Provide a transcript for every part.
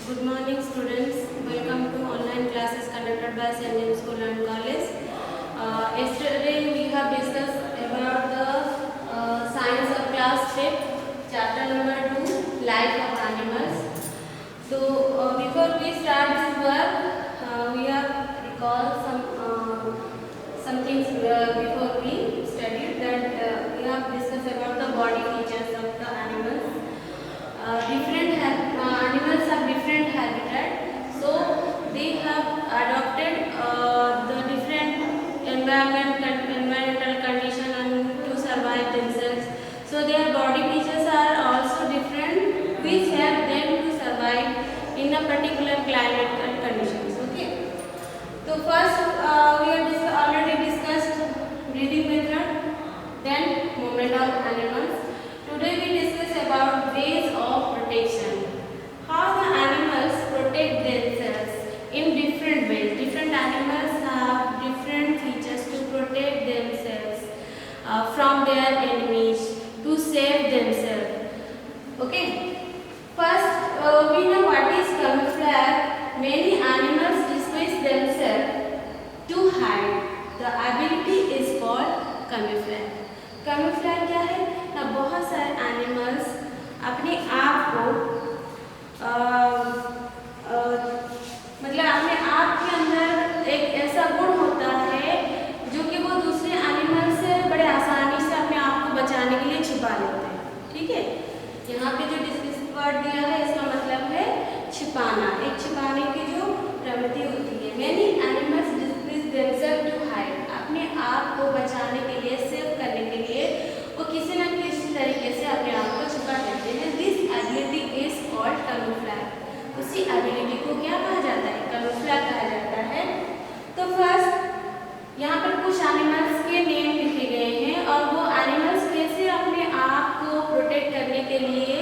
Good morning, students. Welcome to online classes conducted by St. James School and College. Yesterday we have discussed about the science of class 5th, chapter number 2, life of animals. So before we start this work, we have recalled some things before we studied that we have discussed about the body features of the animals. Animals have different habitat, so they have adopted the different environmental condition and to survive themselves. So their body features are also different, which help them to survive in a particular climate and conditions. Okay. So first, we have already discussed breathing method, then movement of animals. Today we discuss about ways of protection. How the animals protect themselves in different ways. Different animals have different features to protect themselves from their enemies, to save themselves. Okay. First, we know what is camouflage. Many animals disguise themselves to hide. The ability is called camouflage. Camouflage क्या है ना, बहुत सारे animals अपने आप को मतलब अपने आप के अंदर एक ऐसा गुण होता है जो कि वो दूसरे एनिमल से बड़े आसानी से अपने आप को बचाने के लिए छिपा लेते हैं. ठीक है, यहाँ पे जो डिस्क्रिप्टिव वर्ड दिया है इसका मतलब है छिपाना, एक छिपाने की जो प्रवृत्ति होती है. Many animals describe themselves to hide. अपने आप को बचाने के लिए, सेव करने के लिए वो किसी न किसी तरीके से अपने आप को छुपा लेते हैं. This ability is called camouflage. उसी एबिलिटी को क्या कहा जाता है? कैमोफ्लेज कहा जाता है. तो फर्स्ट यहाँ पर कुछ एनिमल्स के नेम लिखे गए हैं और वो एनिमल्स कैसे अपने आप को प्रोटेक्ट करने के लिए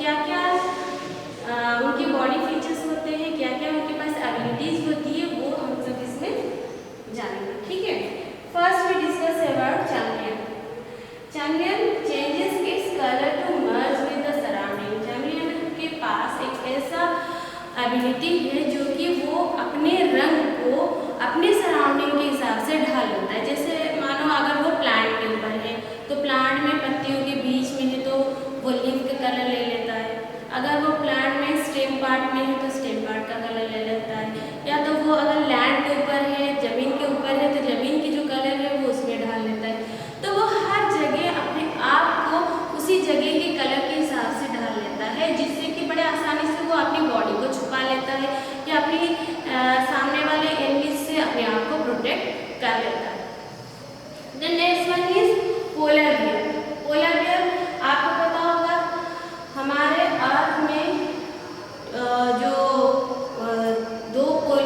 क्या क्या उनकी बॉडी फीचर्स होते हैं, क्या क्या उनके पास एबिलिटीज होती है, वो हम सब इसमें जानेंगे. ठीक है. First we discuss about champion. Champion changes its colour to merge with the surrounding. Champion के पास एक ऐसा एबिलिटी है जो कि वो अपने रंग को अपने सराउंडिंग के हिसाब से ढाल लेता है. जैसे मानो अगर वो प्लांट के ऊपर है तो प्लांट में पत्तियों के बीच में है तो वो लीफ का कलर ले लेता है. अगर वो प्लांट में स्टेम पार्ट में है तो स्टेम पार्ट का कलर ले लेता है. या तो वो अगर लैंड के ऊपर है, जमीन के ऊपर है तो जमीन की जो कलर है वो उसमें ढाल लेता है. तो वो हर जगह अपने आप को उसी जगह के कलर के हिसाब से ढाल लेता है, जिससे कि बड़े आसानी से वो अपनी बॉडी को छुपा लेता है या अपनी सामने वाले एनिमीज से अपने आप को प्रोटेक्ट कर लेता है. Then next one is polar bear. Polar bear आपको पता होगा हमारे अर्थ में जो दो पोल,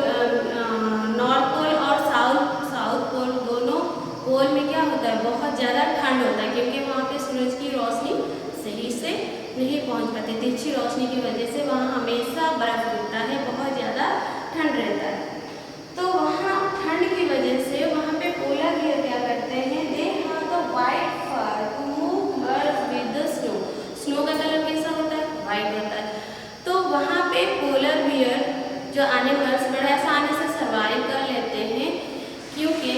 नॉर्थ पोल और साउथ पोल, दोनों पोल में क्या होता है, बहुत ज़्यादा ठंड होता है क्योंकि वहाँ पे सूरज की रोशनी सही से नहीं पहुँच पाती. तिरछी रोशनी की वजह से वहाँ हमेशा बर्फ गिरता है, बहुत ज़्यादा ठंड रहता है. तो वहाँ ठंड की वजह से वहाँ पे पोलर बियर क्या करते हैं, they have the white fur to move merge with the snow. Snow का कलर कैसा होता है? वाइट होता है. तो वहाँ पे पोलर बियर जो एनिमल्स बड़े आसानी से सर्वाइव कर लेते हैं क्योंकि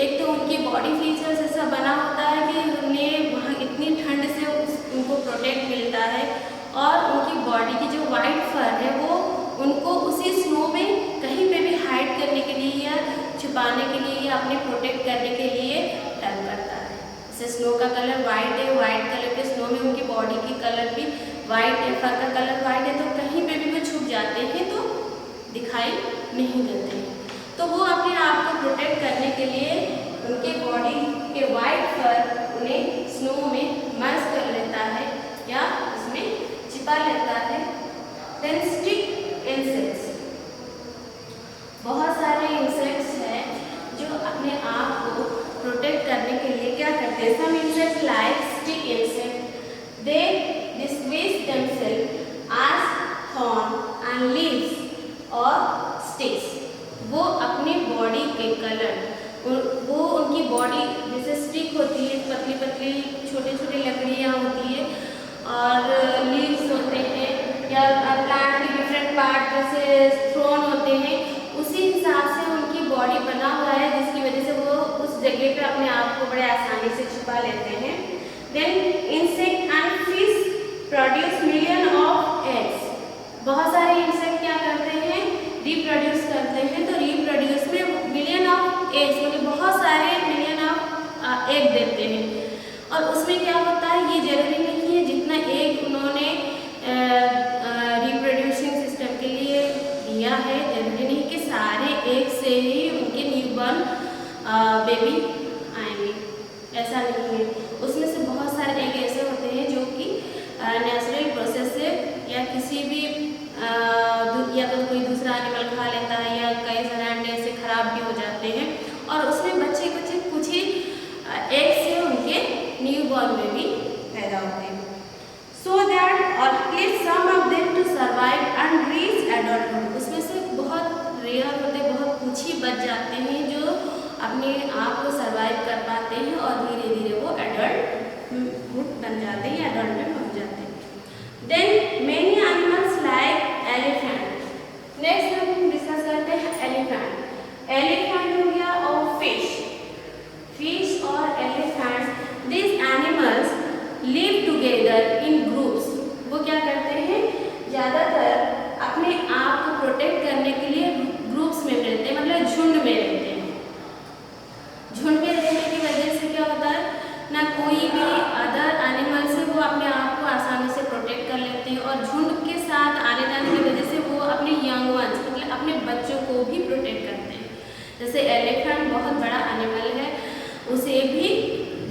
एक तो उनकी बॉडी फीचर्स ऐसा बना होता है कि उन्हें वहाँ इतनी ठंड से उनको प्रोटेक्ट मिलता है और उनकी बॉडी की जो वाइट फर है वो उनको उसी स्नो में कहीं पे भी हाइड करने के लिए या छुपाने के लिए या अपने प्रोटेक्ट करने के लिए हेल्प करता है. जैसे स्नो का कलर वाइट है, वाइट कलर के स्नो में उनकी बॉडी की कलर भी वाइट है, फर का कलर वाइट है, तो कहीं पे भी वो छुप जाते हैं तो दिखाई नहीं देते हैं. तो वो अपने आप को प्रोटेक्ट करने के लिए उनके बॉडी के वाइट फर उन्हें स्नो में मर्ज कर लेता है या उसमें छिपा लेता है. Then stick insects. बहुत सारे इंसेक्ट्स हैं जो अपने आप को प्रोटेक्ट करने के लिए क्या करते हैं. Some insects like stick insect, they disguise themselves as thorn and leaves और sticks. वो अपने बॉडी के कलर, वो उनकी बॉडी जैसे स्टिक होती है, पतली पतली छोटी छोटी लकड़ियाँ होती है और लीव्स होते हैं या प्लांट की डिफरेंट पार्ट जैसे थ्रोन होते हैं, उसी हिसाब से उनकी बॉडी बना हुआ है, जिसकी वजह से वो उस जगह पे अपने आप को बड़े आसानी से छुपा लेते हैं। Then insect and fish produce million of eggs. बहुत सारे इंसेक्ट क्या करते हैं, रिप्रोड्यूस करते हैं। तो रिप्रोड्यूस में मिलियन ऑफ एग्स मतलब बहुत सारे मिलियन ऑफ एग देते हैं। और उसमें क्या होता है, ये जरूरी नहीं है जितना एग उन्होंने रिप्रोड्यूसिंग सिस्टम के लिए दिया है, जरूरी नहीं कि सारे एग से ही उनके न्यूबॉर्न बेबी आएंगे, ऐसा नहीं है। उसमें से बहुत सारे एग ऐसे होते हैं जो कि नेचुरल प्रोसेस से या किसी भी या तो कोई दूसरा एनिमल खा लेता है, या कई सारे अंडे से खराब भी हो जाते हैं, और उसमें बच्चे कुछ ही एग से उनके न्यूबॉर्न बेबी पैदा होते हैं। सो दैट और at some of them to survive and reach adulthood. उसमें से बहुत रेयर होते, बहुत कुछ ही बच जाते हैं जो अपने आप को सर्वाइव कर पाते हैं और धीरे धीरे वो एडल्टहुड बन जाते हैं, एडल्ट में पहुंच जाते हैं। Then many animals like elephant. Next हम डिस्कस करते हैं एलिफेंट। एलिफेंट हो गया और फिश और elephant, these animals live together in groups। वो क्या करते हैं, ज़्यादातर अपने आप को प्रोटेक्ट करने के लिए ग्रुप्स में रहते हैं, मतलब झुंड में रहते हैं। झुंड में रहने की वजह से क्या होता है ना, कोई भी अदर एनिमल से वो अपने आप को आसानी से प्रोटेक्ट कर लेते हैं, और झुंड के साथ आने जाने की वजह से वो अपने यंग वंस मतलब अपने बच्चों को भी प्रोटेक्ट करते हैं। जैसे एलिफेंट बहुत बड़ा एनिमल है, उसे भी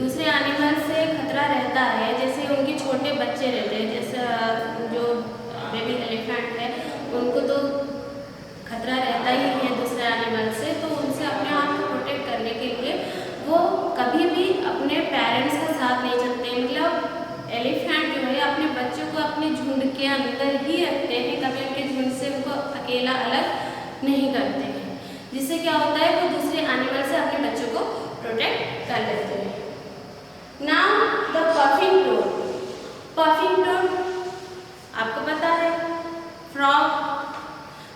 दूसरे एनिमल से खतरा रहता है। जैसे उनके छोटे बच्चे रहते हैं, जैसे जो बेबी एलिफेंट है उनको तो खतरा रहता ही है दूसरे एनिमल से, तो उनसे अपने आप को प्रोटेक्ट करने के लिए वो कभी भी अपने पेरेंट्स का साथ नहीं चलते। मतलब एलिफेंट जो है अपने बच्चों को अपने झुंड के अंदर ही रखते हैं, कभी उनके झुंड से उनको अकेला अलग नहीं करते हैं, जिससे क्या होता है वो दूसरे एनिमल से अपने बच्चों को प्रोटेक्ट कर लेते हैं। Now the puffing toad. Puffing toad आपको पता है, फ्रॉग।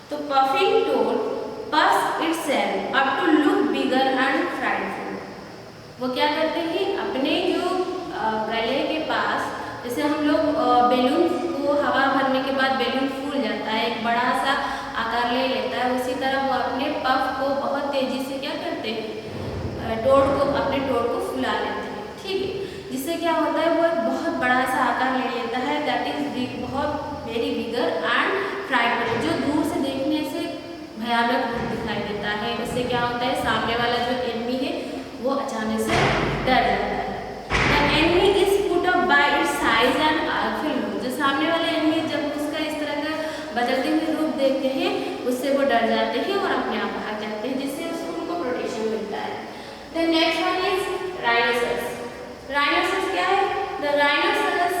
तो puffing toad puffs itself up to look bigger and frightful। वो क्या करते हैं, अपने जो गले के पास, जैसे हम लोग बैलून को हवा भरने के बाद बैलून फूल जाता है, एक बड़ा सा आकार ले लेता है, उसी तरह वो अपने पफ को बहुत तेजी से क्या करते हैं, टोड को अपने टोड को फुला लेते हैं, ठीक है। जिससे क्या होता है वो एक बहुत बड़ा सा आकार ले लेता है, दैट इज बहुत वेरी बिगर एंड फ्राइटफुल, जो दूर से देखने से भयानक रूप दिखाई देता है। उससे क्या होता है, सामने वाला जो एनिमी है वो अचानक से डर जाता है। The enemy is put up by it's size and artful look. जो सामने वाले एनिमी जब उसका इस तरह का बदलते हुए रूप देखते हैं, उससे वो डर जाते हैं और अपने आप भाग जाते हैं, जिससे उनको प्रोटेक्शन मिलता है। The next one is rhinoceros. Rhinoceros क्या है, द राइनोसरस,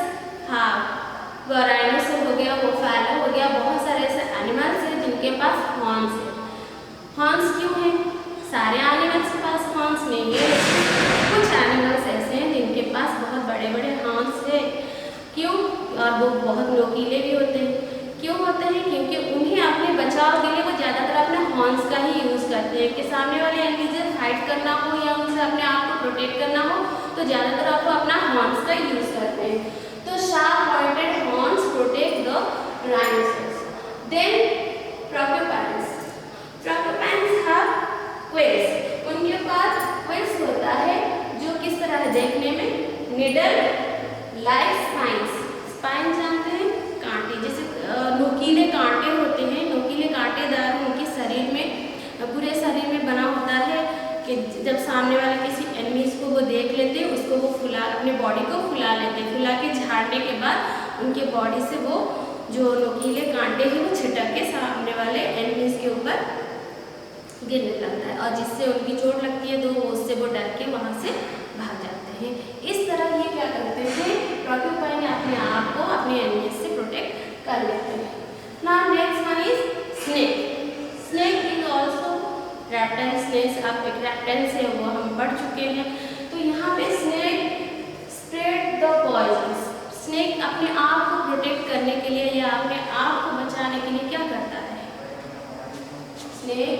हाँ वो राइनोसर हो गया, वो फैलो हो गया, बहुत सारे ऐसे एनिमल्स हैं जिनके पास हॉर्न्स है। हॉर्न्स क्यों है, सारे एनिमल्स के पास हॉर्न्स नहीं है, कुछ एनिमल्स ऐसे हैं जिनके पास बहुत बड़े बड़े हॉर्न्स है। क्यों, और वो बहुत नुकीले भी होते हैं। क्यों होते हैं, क्योंकि उन्हें अपने बचाव के लिए वो ज़्यादातर अपने हॉर्न्स का ही यूज़ करते हैं, कि सामने वाले एनिमी से फाइट करना हो या उनसे अपने आप को प्रोटेक्ट करना हो तो ज़्यादातर आपको अपना हॉर्न्स का यूज़ करते हैं। तो sharp pointed horns protect the rhinoceros. Then porcupines। porcupines have quills। उनके पास quills होता है जो किस तरह है देखने में, निडल लाइक स्पाइन्स। स्पाइन जानते हैं, कांटे, जैसे नुकीले कांटे होते हैं, नुकीले कांटेदार उनके शरीर में, पूरे शरीर में बना होता है, कि जब सामने वाले किसी एनिमीज को वो देख लेते हैं, उसको वो फुला, अपने बॉडी को फुला लेते हैं, फुला के झाड़ने के बाद उनके बॉडी से वो जो नुकीले कांटे हैं वो छिटक के सामने वाले एनिमीज के ऊपर गिरने लगता है, और जिससे उनकी चोट लगती है तो उससे वो डर के वहाँ से भाग जाते हैं। इस तरह ये क्या करते हैं, porcupine अपने आप को अपने एनिमीज से प्रोटेक्ट कर लेते हैं। Now next one is snake. Snake is also reptile. Snake आप एक रेप्टाइल से वो हम पढ़ चुके हैं। तो यहाँ पे snake spread the poison. Snake अपने आप को प्रोटेक्ट करने के लिए या अपने आप को बचाने के लिए क्या करता they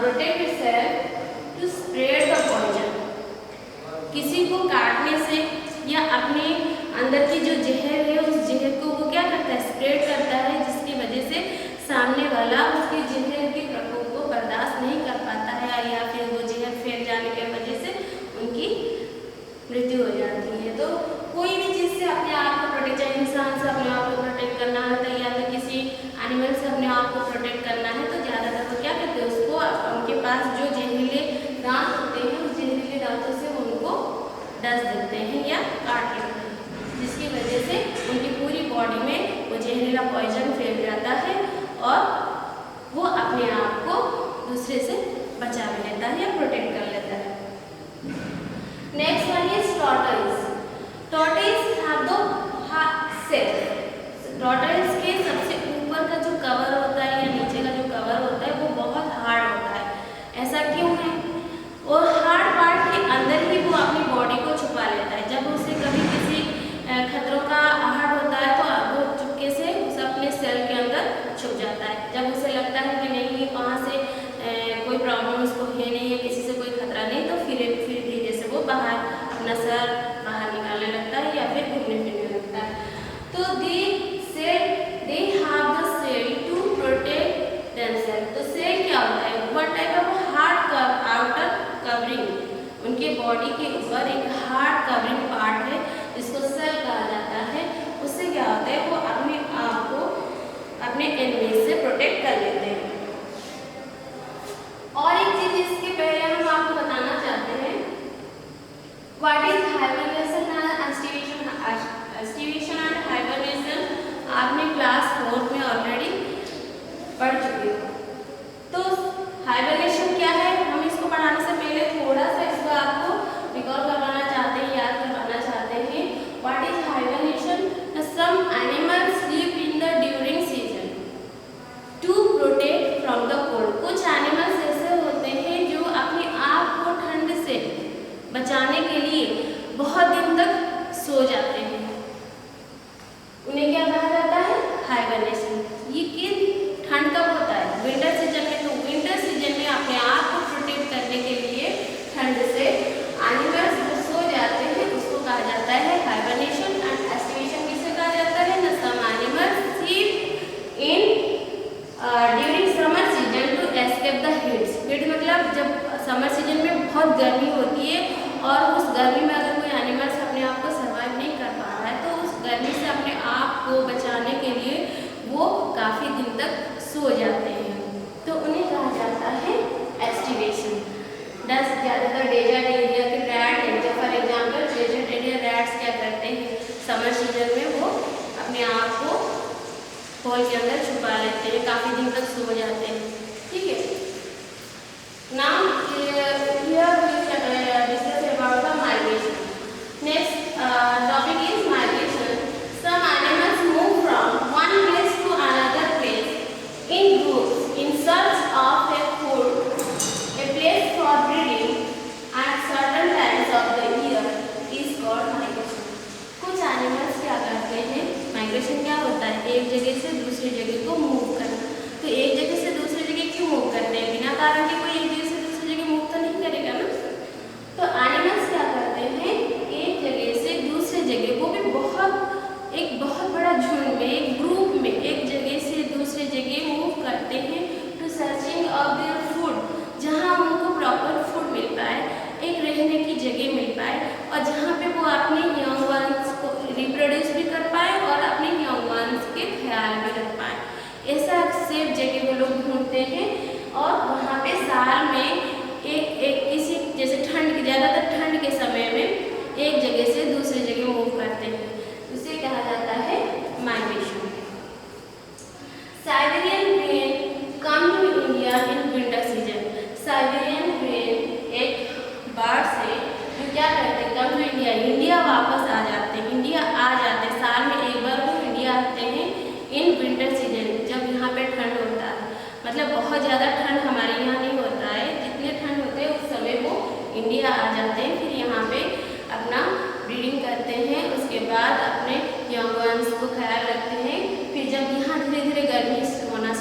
protect itself to spread the poison. किसी को काटने से या अपने अंदर की जो जहर है उस जहर को वो क्या करता है, स्प्रेड करता है, जिसकी वजह से सामने वाला उसके जहर के प्रकोप को बर्दाश्त नहीं कर पाता है या फिर वो जहर फैल जाने की वजह से उनकी मृत्यु हो जाती है। तो कोई भी चीज़ से अपने आप को प्रोटेक्ट, चाहे इंसान से अपने आप को प्रोटेक्ट करना है या तो किसी एनिमल से अपने आप को प्रोटेक्ट करना है तो ज़्यादातर वो क्या करते हैं, उसको उनके पास जो जहरीले दांत होते हैं उस जहरीले दांतों से उनको डस देते हैं या काट लेते हैं, जिसकी वजह से उनकी पूरी बॉडी में वो जहरीला पॉइजन फैल जाता है और वो अपने आप को दूसरे से बचा भी लेता है या प्रोटेक्ट कर लेता है। Next one is tortoise. Tortoise have the shell. Tortoise के सबसे ऊपर का जो कवर होता है या नीचे का जो कवर होता है वो बहुत हार्ड होता है। ऐसा क्यों है? और हार्ड पार्ट के अंदर ही वो अपनी बॉडी को छुपा लेता है। जब उसे कभी किसी खतरों का आहट होता है तो वो चुपके से उसे अपने सेल के अंदर छुप जाता है। जब उसे लगता है कि नहीं वहाँ से कोई प्रॉब्लम उसको है नहीं है, किसी से कोई खतरा नहीं, तो फिर धीरे से वो बाहर अपना सर बाहर निकालने लगता है या फिर घूमने फिरने लगता है। तो they have the shell to protect themselves. तो सेल क्या होता है? What type of hard outer covering. उनके बॉडी के ऊपर एक हार्ड कवरिंग पार्ट है जिसको सेल कहा जाता है। उससे क्या होता है, वो अपने आप को अपने एनिमी से प्रोटेक्ट कर लेते हैं। और एक चीज इसके पहले हम आपको बताना चाहते हैं, what is hibernation and aestivation and hibernation आपने क्लास 4 में ऑलरेडी पढ़ चुके हो। तो हाइबरनेशन क्या है, हम इसको पढ़ाने से पहले थोड़ा सा इसको आपको रिकॉल करवाना चाहते हैं, याद करवाना चाहते हैं। What is hibernation? Some animals live in the during season to protect from the cold. कुछ एनिमल्स ऐसे होते हैं जो अपने आप को ठंड से बचाने के लिए बहुत दिन तक सो जाते हैं। उन्हें क्या कहा जाता है? हाइबरनेशन। ये किन ठंड कब होता है? विंटर सीजन में। तो विंटर सीजन में अपने आप को प्रोटेक्ट करने के लिए ठंड से एनिमल्स जो सो जाते हैं उसको कहा जाता है हाइबरनेशन। एंड एस्टिवेशन किसे कहा जाता है? न some animals sleep in during summer season to escape the heats. Heat मतलब जब समर सीजन में बहुत गर्मी होती है और उस गर्मी में अगर कोई एनिमल्स अपने आप को सर्वाइव नहीं कर पा रहा है तो उस गर्मी से अपने आप को बचाने के लिए वो काफ़ी दिन तक सो जाते हैं, तो उन्हें कहा जाता है एस्टिवेशन। ज़्यादातर डेजर्ट एरिया के रैट हैं, जब for example desert area rats क्या करते हैं, समर सीजन में वो अपने आप को होल के अंदर छुपा लेते हैं, काफ़ी दिन तक सो जाते हैं। ठीक है। Now discuss about the migration. Next topic is migration. Some animals move from one place to another place in groups in search of a food, a place for breeding, at certain times of the year is called migration. कुछ animals क्या करते हैं? Migration क्या होता है? एक जगह से दूसरी जगह को मूव करना। तो एक जगह से दूसरी जगह क्यों मूव करते हैं? बिना कारण के कोई एक जगह से दूसरी जगह मूव तो नहीं करेगा ना। तो एनिमल्स क्या करते हैं? एक जगह से दूसरी जगह, वो भी एक बहुत बड़ा झुंड में, एक ग्रुप में एक जगह से दूसरी जगह मूव करते हैं to searching of their food, जहाँ उनको प्रॉपर फूड मिल पाए, एक रहने की जगह मिल पाए और जहाँ पे वो अपने यंग वंस को रिप्रोड्यूस भी कर पाए और अपने यंग वंस के ख्याल भी रख पाए। ऐसा सेफ जगह वो लोग ढूंढते हैं और वहाँ पे साल में एक किसी जैसे ज़्यादातर ठंड के समय में एक जगह से दूसरी जगह मूव करते हैं। उसे कहा जाता है migration. Siberian crane come to India in winter season. Siberian crane एक बर्ड से जो क्या करते हैं, कम टू इंडिया वापस आ जाते हैं, इंडिया आ जाते हैं, साल में एक बार वो इंडिया आते हैं इन विंटर सीजन, जब यहाँ पे ठंड होता है। मतलब बहुत ज़्यादा ठंड हमारे यहाँ नहीं होता है, जितने ठंड होते हैं उस समय वो इंडिया आ जाते हैं, फिर यहाँ पे अपना ब्रीडिंग करते हैं, उसके बाद अपने यंग वंस को ख्याल रखते हैं। फिर जब यहाँ धीरे धीरे गर्मी होना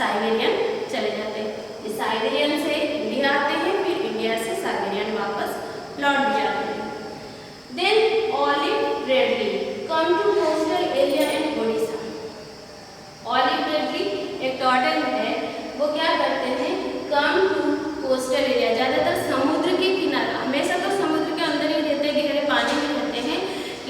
साइबेरियन चले जाते हैं। ये साइबेरियन से इंडिया आते हैं, फिर इंडिया से साइबेरियन वापस लौट भी जाते हैं। Then olive ridley come to coastal area in Odisha. Olive ridley एक टर्टल है, वो क्या करते हैं, कम टू कोस्टल एरिया, ज़्यादातर समुद्र के किनारे, हमेशा तो समुद्र के अंदर ही रहते हैं, गहरे पानी में रहते हैं,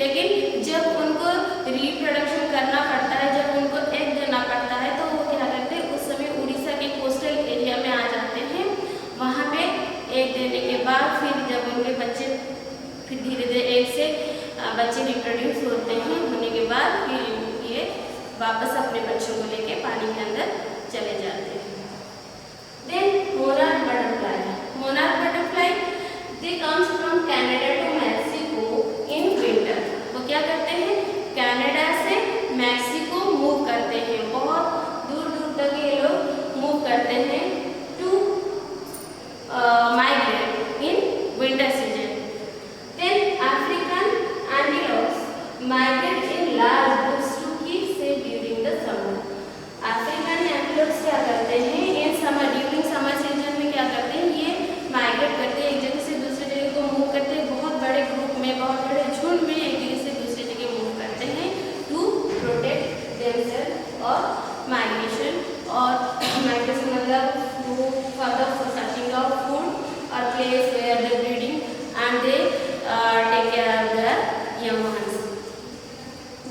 लेकिन जब उनको रिप्रोडक्शन करना पड़ता है, जब उनको एग देना पड़ता है, तो वो क्या करते हैं, उस समय उड़ीसा के कोस्टल एरिया में आ जाते हैं। वहाँ पे एग देने के बाद फिर जब उनके बच्चे, फिर धीरे धीरे एग से बच्चे रिप्रोड्यूस होते हैं, होने के बाद फिर ये वापस अपने बच्चों को लेके पानी के अंदर चले जाते हैं। Then monarch butterfly, monarch butterfly they comes from Canada to Mexico in winter. वो क्या करते हैं, कनाडा से मैक्सिको मूव करते हैं, बहुत दूर दूर तक ये लोग मूव करते हैं to migrate in winter season. Then African antelopes migrate in large groups to keep safe during the summer. African antelopes क्या करते हैं, in summer, during summer season में क्या करते हैं, ये माइग्रेट करते हैं, एक जगह से दूसरी जगह को मूव करते हैं, बहुत बड़े ग्रुप में, बहुत बड़े झुंड में एक जगह से दूसरी जगह मूव करते हैं टू प्रोटेक्ट देमसेल्फ और माइग्रेशन। और माइग्रेशन मतलब for the searching of food और place where they breeding and they take care of their young ones.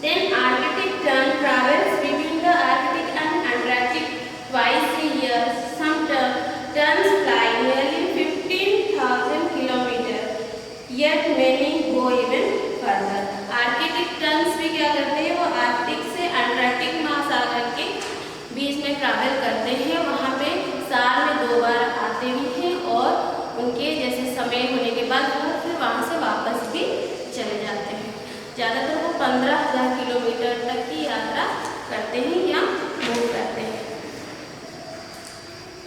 Then Arctic tern travels between the Arctic and Antarctic twice a year. Some terns fly nearly 15,000 kilometers, yet many go even further. Arctic turns भी क्या करते हैं, वो Arctic से Antarctic महासागर के बीच में travel करते हैं, वहाँ पे साल में 2 बार आते भी हैं, और उनके जैसे समय होने के बाद वो फिर वहाँ से वापस भी चले जाते हैं। ज़्यादातर वो 15,000 किलोमीटर तक की यात्रा करते हैं या मूव करते हैं।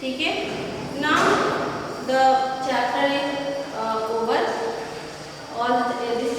ठीक है, now the chapter is over, all this